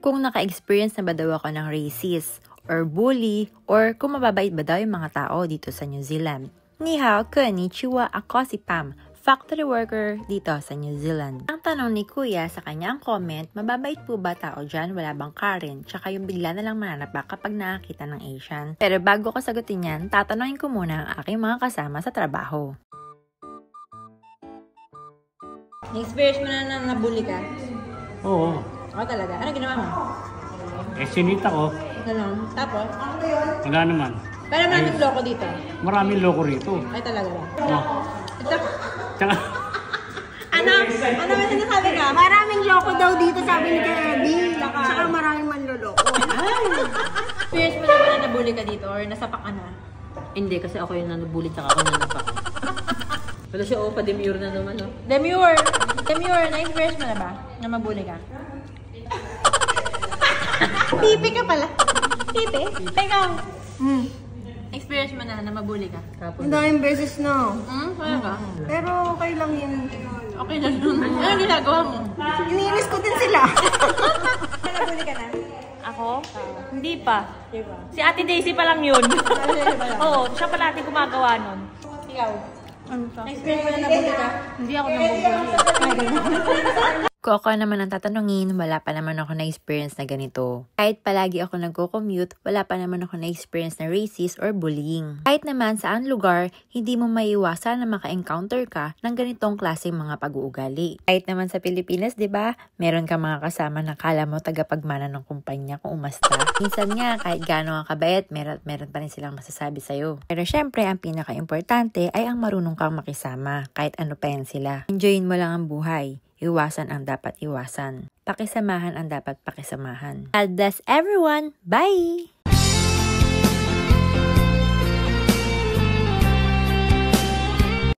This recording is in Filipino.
Kung naka-experience na ba daw ako ng racist, or bully, or kung mababait ba daw yung mga tao dito sa New Zealand. Ni hao, konnichiwa, ako si Pam, factory worker dito sa New Zealand. Ang tanong ni Kuya sa kanyang comment, mababait po ba tao dyan, wala bang Karen, tsaka yung bigla na lang mananapa kapag nakakita ng Asian. Pero bago ko sagutin yan, tatanungin ko muna ang aking mga kasama sa trabaho. Na-experience mo na nabully ka? Oo. Ako talaga. Ano ginawa mo? Sinita ko. Ganun. Tapos? Wala naman. Pero maraming loko dito. Maraming loko rito. Ay talaga ba? Oh. Ito. Tsaka, Ano ba sinasabi ka? Maraming loko daw dito, sabi ni Eddie. Saka maraming manloloko. Experience mo na ba na nabully ka dito or nasapak ka na? Hindi, kasi ako yung nanubuli tsaka ako nanapak. Wala siya, pa-demure na naman, no? Demure, na-experience mo na ba na mabully ka? Pipi ka pala. Pipi? Ikaw. Experience mo na mabully ka? Ang daming beses na. Kaya ka? Pero okay lang yun. Okay lang yun. Anong ginagawa mo? Iniinis ko din sila. Nabully ka na? Ako? Hindi pa. Si Ate Daisy pa lang yun. Oo, siya pa natin gumagawa nun. Ikaw? Na-experience mo na nabully ka? Hindi ako nabubuli. Kung ako naman ang tatanungin, wala pa naman ako na-experience na ganito. Kahit palagi ako nagko-commute, wala pa naman ako na-experience na racist or bullying. Kahit naman saan lugar, hindi mo maiiwasan na maka-encounter ka ng ganitong klaseng mga pag-uugali. Kahit naman sa Pilipinas, di ba? Meron ka mga kasama na kala mo tagapagmana ng kumpanya kung umasta. Minsan nga, kahit gaano ang kabait, meron pa rin silang masasabi sa'yo. Pero syempre, ang pinaka-importante ay ang marunong kang makisama, kahit ano pa yan sila. Enjoyin mo lang ang buhay. Iwasan ang dapat iwasan. Pakisamahan ang dapat pakisamahan. God bless everyone! Bye!